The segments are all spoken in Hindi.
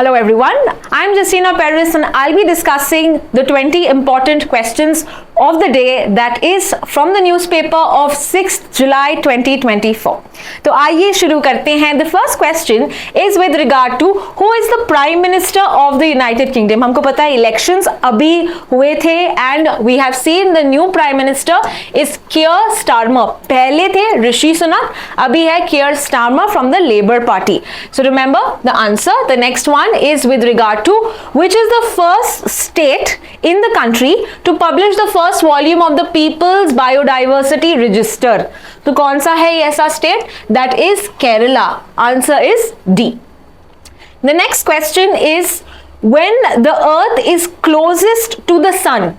Hello everyone, I am Justina Paris and I'll be discussing the 20 important questions of the day that is from the newspaper of 6th July 2024. तो आइए शुरू करते हैं. The first question is with regard to who is the Prime Minister of the United Kingdom. हमको पता है elections अभी हुए थे and we have seen the new Prime Minister is Keir Starmer. पहले थे ऋषि सुनक, अभी है Keir Starmer from the Labour Party. So remember the answer. The next one is with regard to which is the first state in the country to publish the first volume of the People's Biodiversity Register. तो कौन सा है ये ऐसा state? That is Kerala. Answer is D. The next question is when the earth is closest to the sun.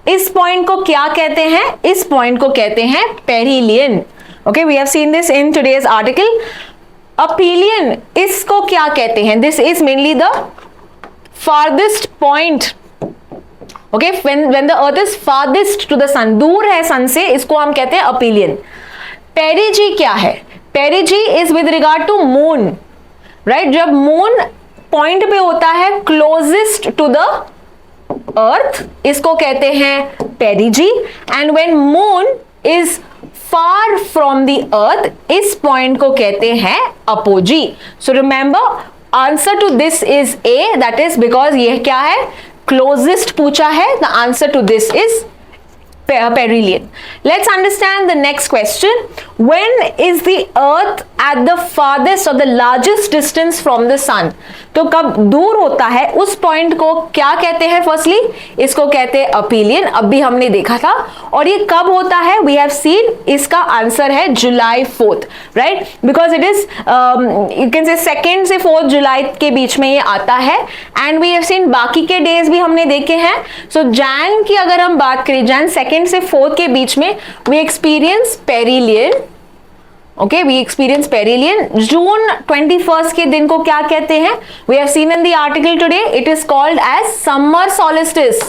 इस पॉइंट को क्या कहते हैं? इस पॉइंट को कहते हैं perihelion. Okay, we have seen this in today's article. Aphelion इसको क्या कहते हैं? This is mainly the farthest point. Okay, when the earth is farthest to the sun, दूर है सन से, इसको हम कहते हैं अपीलियन. पेरिजी क्या है? Perigee is with regard to moon, right. जब मून पॉइंट पे होता है क्लोजेस्ट टू द अर्थ, इसको कहते हैं पेरिजी. And when moon is far from the earth, इस पॉइंट को कहते हैं apogee. So remember answer to this is A, that is because ये क्या है? Closest पूछा है. The answer to this is perihelion. Let's understand the next question. When is the earth at the farthest or the largest distance from the sun? तो कब दूर होता है उस पॉइंट को क्या कहते हैं? फर्स्टली इसको कहते हैं अपीलियन, अभी हमने देखा था. और ये कब होता है? We have seen. इसका आंसर है July 4th, right, because it is you can say 2nd से 4th जुलाई के बीच में ये आता है. एंड वी हैव सीन बाकी के डेज भी हमने देखे हैं. सो जैन की अगर हम बात करें, जैन 2nd से 4th के बीच में we experience perihelion. Okay, we experience perihelion. जून 21st के दिन को क्या कहते हैं? We have seen in the article today, it is called as summer solstice,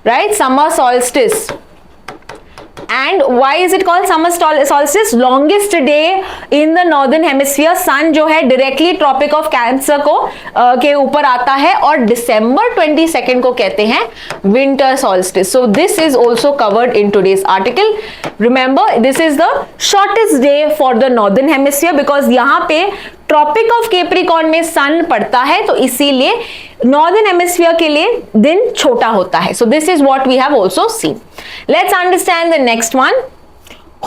right, summer solstice. And why is it called summer solstice? Longest day in the northern hemisphere. sun जो है directly tropic of cancer को के ऊपर आता है और December 22nd को कहते हैं winter solstice. So this is also covered in today's article. Remember this is the shortest day for the northern hemisphere because यहाँ पे ट्रॉपिक ऑफ कैप्रिकॉर्न में सन पड़ता है, तो इसीलिए नॉर्दर्न हेमिस्फीयर के लिए दिन छोटा होता है. So this is what we have also seen. Let's understand the next one.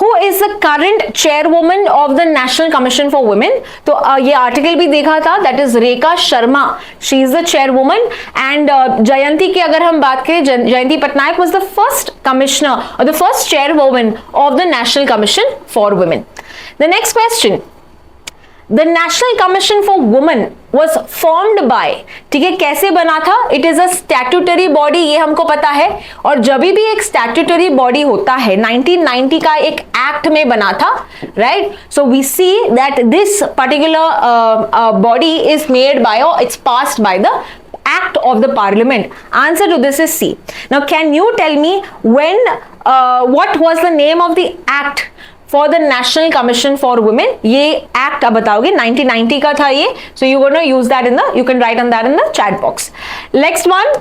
Who is the current chairwoman of the national commission for women? तो ये आर्टिकल भी देखा था, that is Rekha Sharma. She is the chairwoman. And Jayanti की अगर हम बात करें, Jayanti Patnaik was the first commissioner और the first chairwoman of the national commission for women. The next question. The National Commission for Women was formed by, ठीक है, कैसे बना था? It is a statutory body, ये हमको पता है. और जब भी एक statutory body होता है, 1990 का एक एक्ट में बना था, right? So we see that this particular body is made by or it's passed by the act of the parliament. Answer to this is C. Now can you tell me when what was the name of the act for the National Commission for Women? ये एक्ट आप बताओगे, 1990 का था ये. So you gonna use that in the, you can write on that in the chat box. Next one,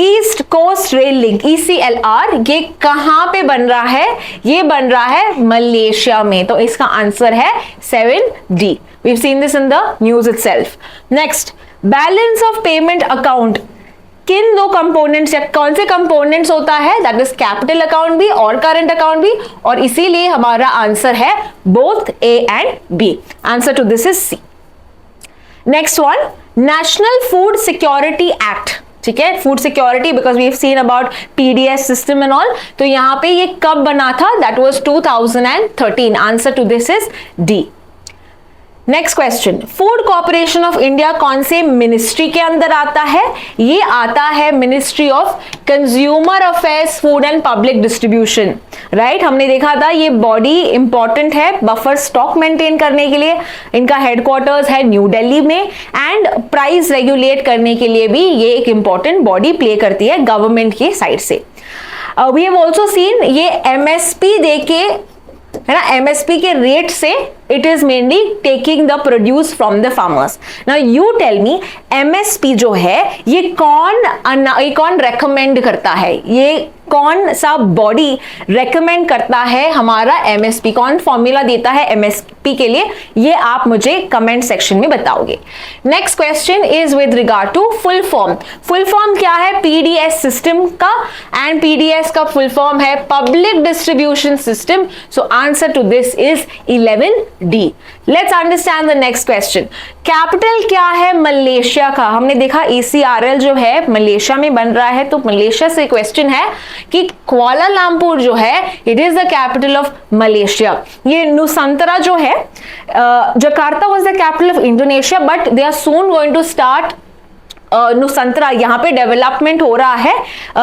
east coast rail link, ECLR, ये कहां पे बन रहा है? ये बन रहा है मलेशिया में. तो इसका आंसर है 7D. We've seen this in the news itself. Next, balance of payment account किन दो कंपोनेंट्स या कौन से कंपोनेंट्स होता है? दैट इज कैपिटल अकाउंट भी और करंट अकाउंट भी, और इसीलिए हमारा आंसर है both A and B. Answer to this is C. Next one, national food security act. ठीक है, food security because we have seen about PDS system and all. तो यहां पे ये कब बना था? That was 2013. Answer to this is D. Next question, food corporation of India कौन से मिनिस्ट्री के अंदर आता है? ये आता है ministry of consumer affairs, food and public distribution, right. हमने देखा था ये बॉडी इंपॉर्टेंट है बफर स्टॉक मेंटेन करने के लिए. इनका हेडक्वार्टर्स है न्यू दिल्ली में एंड प्राइस रेगुलेट करने के लिए भी ये एक इंपॉर्टेंट बॉडी प्ले करती है गवर्नमेंट के साइड से. वी हैव ऑल्सो सीन ये MSP देके, है ना, MSP के रेट से it is mainly taking the produce from the farmers. Now you tell me MSP जो है ये कौन रेकमेंड करता है, ये कौन सा बॉडी रेकमेंड करता है हमारा MSP, कौन फॉर्मूला देता है MSP के लिए, ये आप मुझे कमेंट सेक्शन में बताओगे. Next question is with regard to full form. Full form क्या है PDS सिस्टम का, एंड PDS का फुल फॉर्म है public distribution system. So answer to this is 11D. Let's understand the next question. Capital क्या है मलेशिया का? हमने देखा ACRL जो है मलेशिया में बन रहा है, तो मलेशिया से क्वेश्चन है कि कुआलालंपुर जो है it is the capital of Malaysia. ये नुसंतरा जो है, Jakarta was the capital of Indonesia, but they are soon going to start Nusantara. यहाँ पे डेवलपमेंट हो रहा है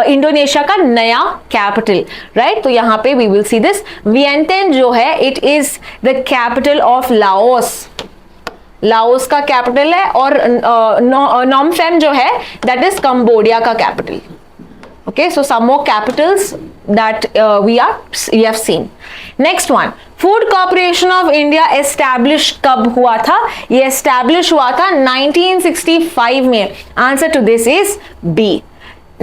इंडोनेशिया का नया कैपिटल, राइट. तो यहाँ पे वी विल सी दिस. वियंटियन जो है it is the capital of Laos, Laos का कैपिटल है. और नॉम जो है दैट इज कंबोडिया का capital. Okay, so some more capitals that we have seen. Next one, Food Corporation of India establish कब हुआ था? ये establish हुआ था 1965 में. Answer to this is B.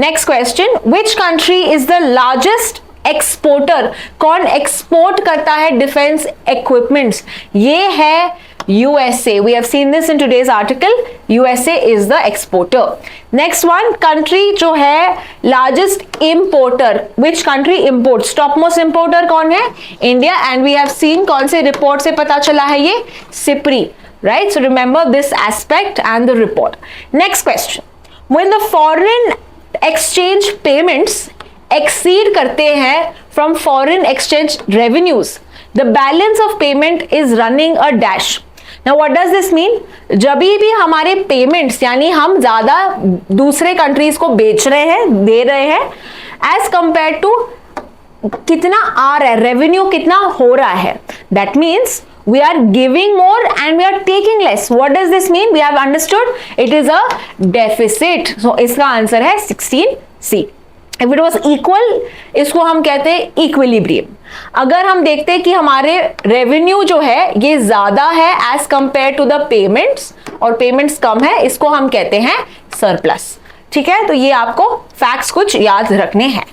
Next question, which country is the largest exporter? कौन एक्सपोर्ट करता है डिफेंस इक्विपमेंट्स? ये है USA. We have seen this in today's article. USA is the exporter. Next one, country जो है largest importer. Which country imports? Topmost importer कौन है? India. And we have seen कौन से report से पता चला है ये? SIPRI. Right? So remember this aspect and the report. Next question. When the foreign exchange payments exceed करते हैं from foreign exchange revenues, the balance of payment is running a dash. Now what does this mean? जब भी हमारे पेमेंट्स यानी हम ज्यादा दूसरे कंट्रीज को बेच रहे हैं, दे रहे हैं, एज कंपेयर टू कितना आ रहा है, रेवेन्यू कितना हो रहा है, that means we are giving more and we are taking less. What does this mean? We have understood it is a deficit. So इसका आंसर है 16C. If it was equal, इसको हम कहते हैं इक्विलिब्रियम. अगर हम देखते हैं कि हमारे रेवेन्यू जो है ये ज्यादा है as compare to the payments और पेमेंट्स कम है, इसको हम कहते हैं सरप्लस. ठीक है, तो ये आपको फैक्ट्स कुछ याद रखने हैं.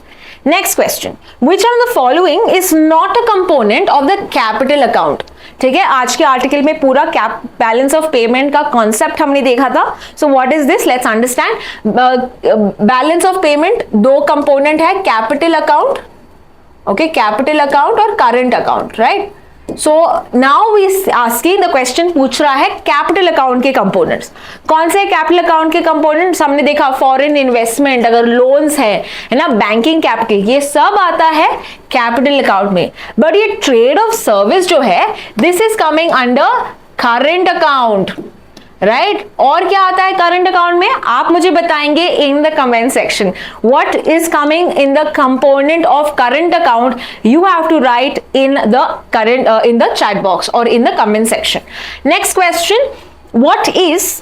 Next question, which of the following is not a component of the capital account? ठीक है, आज के आर्टिकल में पूरा बैलेंस ऑफ पेमेंट का कॉन्सेप्ट हमने देखा था. So what is this? Let's understand. Balance of payment दो कंपोनेंट है, capital account, okay, capital account और current account, right. So now we asking the question, पूछ रहा है कैपिटल अकाउंट के कंपोनेंट्स. कौन से कैपिटल अकाउंट के कंपोनेंट्स? हमने देखा फॉरेन इन्वेस्टमेंट, अगर लोन्स है ना, बैंकिंग कैपिटल, ये सब आता है कैपिटल अकाउंट में. बट ये ट्रेड ऑफ सर्विस जो है this is coming under current account, right. और क्या आता है करंट अकाउंट में? आप मुझे बताएंगे in the comment section. What is coming in the component of current account? You have to write in the current in the chat box और in the comment section. Next question, what is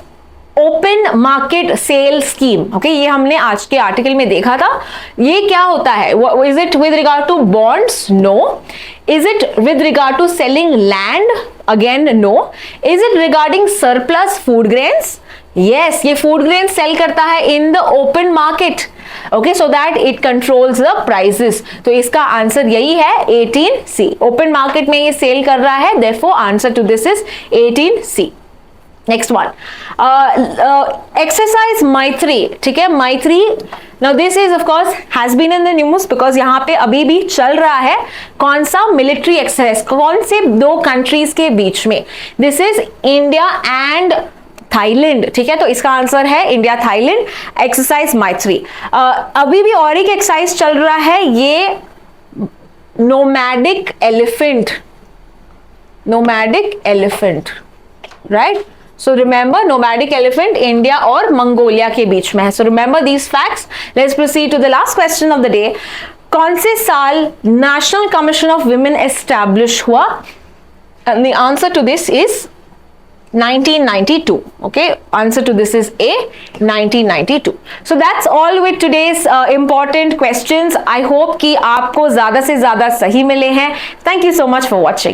open market sale scheme? Okay, ये हमने आज के आर्टिकल में देखा था. ये क्या होता है? Is it with regard to bonds? No. Is it with regard to selling land? Again no. Is it regarding surplus food grains? Yes, ये फूड ग्रेन सेल करता है in the open market, okay, so that it controls the prices. तो इसका आंसर यही है 18C. ओपन मार्केट में ये सेल कर रहा है, therefore answer to this is 18C. Next one, exercise Maitri. ठीक है, Maitri. Now this is of course has been in the news because यहाँ पे अभी भी चल रहा है. कौन सा? Military exercise. कौन से दो कंट्रीज के बीच में? This is India and Thailand. ठीक है, तो इसका आंसर है इंडिया थाईलैंड एक्सरसाइज मैत्री. अभी भी और एक एक्सरसाइज चल रहा है, ये nomadic elephant, nomadic elephant, right. So remember, nomadic elephant India और मंगोलिया के बीच में है. So remember these facts. Let's proceed to the last question of the day. कौन से साल national commission of women establish हुआ? And the answer to this is 1992. Okay, answer to this is A, 1992. So that's all with today's important questions. I hope कि आपको ज्यादा से ज्यादा सही मिले हैं. Thank you so much for watching.